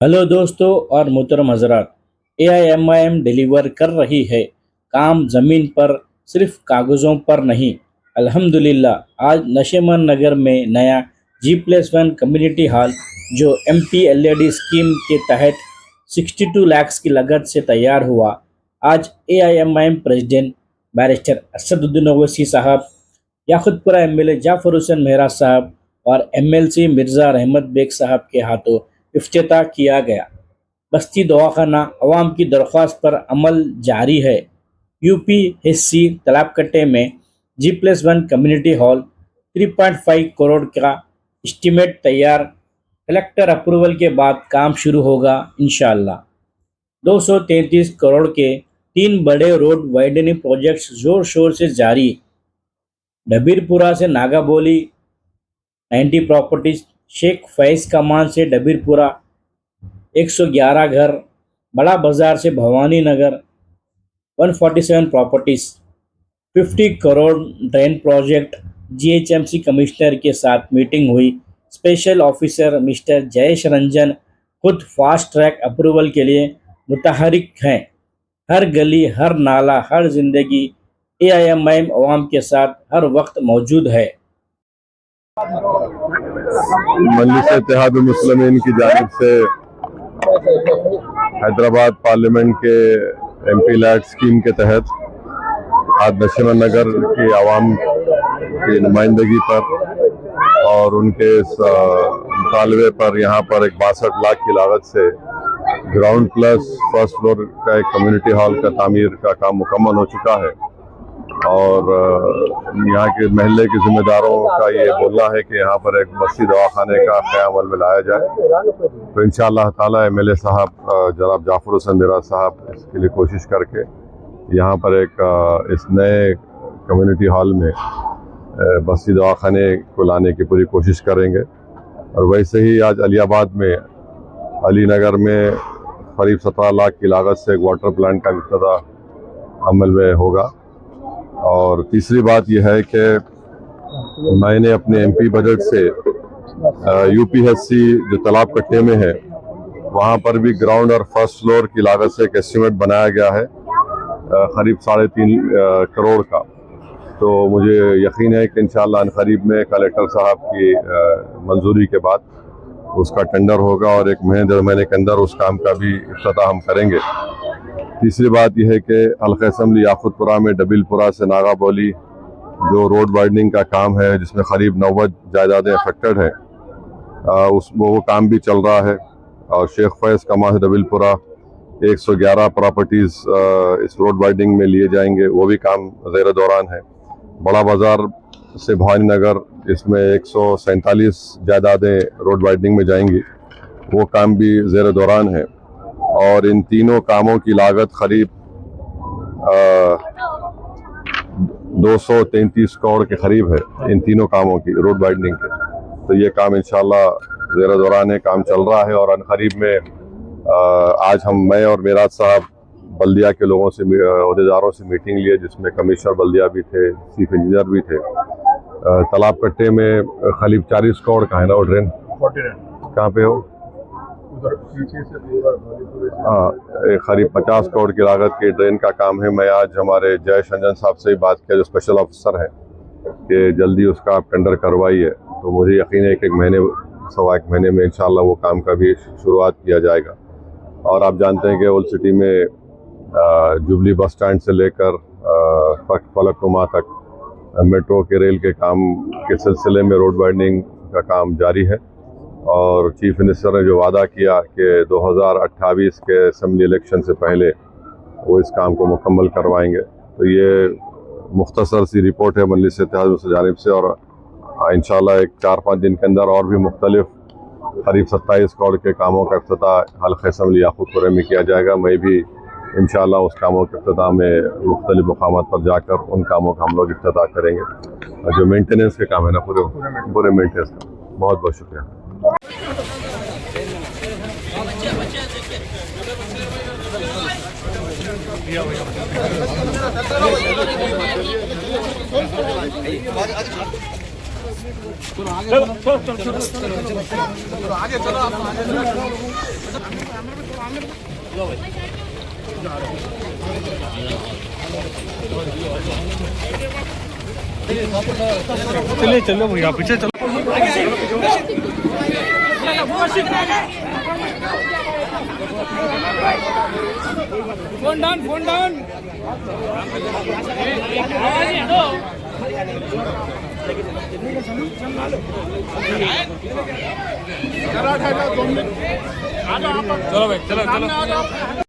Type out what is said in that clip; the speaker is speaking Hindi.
हेलो दोस्तों और मोहतरम हजरात। AIMIM डिलीवर कर रही है काम ज़मीन पर, सिर्फ कागज़ों पर नहीं। अल्हम्दुलिल्लाह आज नशेमन नगर में नया G+1 कम्युनिटी हॉल जो MPLAD स्कीम के तहत 62 लाख की लागत से तैयार हुआ, आज AIMIM president barrister Asaduddin Owaisi साहब, याकुतपुरा MLA जाफर हुसैन मेहरा साहब और MLC मिर्ज़ा रहमत बेग साहब के हाथों इफ्तिताह किया गया। बस्ती दवाखाना अवाम की दरख्वास्त पर अमल जारी है। UPSC तालाबकट्टे में G+1 कम्युनिटी हॉल 3.5 करोड़ का एस्टीमेट तैयार। कलेक्टर अप्रूवल के बाद काम शुरू होगा इंशाअल्लाह। 233 करोड़ के 3 बड़े रोड वाइडनिंग प्रोजेक्ट्स जोर शोर से जारी। डबीरपुरा से नागाबोली 90 प्रॉपर्टीज, शेख फैज़ कमान से डबीरपुरा 111 घर, बड़ा बाजार से Bhavani Nagar 147 properties, 50 crore drain project. GHMC commissioner के साथ मीटिंग हुई। Special officer mister Jayesh Ranjan खुद फास्ट ट्रैक अप्रूवल के लिए मुतहरिक हैं। हर गली, हर नाला, हर जिंदगी AIMIM अवाम के साथ हर वक्त मौजूद है। मजलिस इत्तेहाद मुस्लिमीन की जानिब से हैदराबाद पार्लियामेंट के MPLAD स्कीम के तहत आज नशीमन नगर की आवाम की नुमाइंदगी पर और उनके इस मुतालबे पर यहाँ पर एक 62 लाख की लागत से ग्राउंड प्लस फर्स्ट फ्लोर का एक कम्युनिटी हॉल का तामीर का काम मुकम्मल हो चुका है और यहाँ के महल्ले के जिम्मेदारों का ये बोलना है कि यहाँ पर एक बस्ती दवाखाने का क़याम अमल में लाया जाए। तो इंशाअल्लाह ताला MLA साहब जनाब जाफर हुसैन मेहरा साहब इसके लिए कोशिश करके यहाँ पर एक इस नए कम्युनिटी हॉल में बस्ती दवाखाने को लाने की पूरी कोशिश करेंगे। और वैसे ही आज अलीबाद में अली नगर में करीब 17 लाख की लागत से एक वाटर प्लांट का इफ्तिताह अमल में होगा। और तीसरी बात यह है कि मैंने अपने MP बजट से UPSC जो तालाबकट्टे में है वहाँ पर भी ग्राउंड और फर्स्ट फ्लोर की लागत से एक एस्टीमेट बनाया गया है करीब 3.5 करोड़ का। तो मुझे यकीन है कि इंशाअल्लाह अनक़रीब में कलेक्टर साहब की मंजूरी के बाद उसका टेंडर होगा और 1 महीने 1.5 महीने के अंदर उस काम का भी इफ्तिताह हम करेंगे। तीसरी बात यह है कि हल्का असम्बली याकुतपुरा में डबीलपुरा से नागाबोली जो रोड वाइडनिंग का काम है जिसमें करीब 90 जायदादें अफेक्टेड हैं, वो काम भी चल रहा है। और शेख फैज़ कमान से डबीलपुरा 111 प्रॉपर्टीज़ इस रोड वाइडनिंग में लिए जाएंगे, वो भी काम ज़ेर दौरान है। बड़ा बाज़ार से भवानी नगर इसमें 147 जायदादें रोड वाइडनिंग में जाएंगी, वो काम भी ज़ेर दौरान है। और इन तीनों कामों की लागत करीब 233 करोड़ के करीब है इन तीनों कामों की रोड वाइडनिंग के। तो ये काम इंशाल्लाह ज़ेर दौरान है, काम चल रहा है। और अनक़रीब में आज मैं और मेराज साहब बल्दिया के लोगों से अहदेदारों से मीटिंग लिए जिसमें कमिश्नर बल्दिया भी थे, चीफ इंजीनियर भी थे। तालाबकट्टे में करीब 40 करोड़ का है ना वो ड्रेन, कहाँ पे हो? हाँ, करीब 50 करोड़ की लागत के ड्रेन का काम है। मैं आज हमारे जयेश रंजन साहब से ही बात किया जो स्पेशल ऑफिसर हैं कि जल्दी उसका आप टेंडर करवाइए। तो मुझे यकीन है कि 1 महीने 1.25 महीने में इंशाल्लाह वो काम का भी शुरुआत किया जाएगा। और आप जानते हैं कि ओल्ड सिटी में जुबली बस स्टैंड से लेकर फलकनुमा तक मेट्रो के रेल के काम के सिलसिले में रोड वाइडनिंग का काम जारी है। और चीफ मिनिस्टर ने जो वादा किया कि 2028 के असम्बली इलेक्शन से पहले वो इस काम को मुकम्मल करवाएंगे। तो ये मुख्तसर सी रिपोर्ट है मजलिस इत्तेहाद की जानिब से। और इंशाल्लाह एक 4-5 दिन के अंदर और भी मुख्तलिफ करीब 27 करोड़ के कामों का इफ्तिताह हल्का असम्बली याकुतपुरा में किया जाएगा। मैं भी इंशाल्लाह उस कामों के इफ्तिताह में मुख्तलिफ मकामात पर जाकर उन कामों का हम लोग इफ्तिताह करेंगे। और जो मेंटेनेंस के काम है ना पूरे मेंटेनेंस का, बहुत बहुत शुक्रिया। चलिए चलो भैया पीछे चलो। फोन डाउन चलो भाई चलो चलो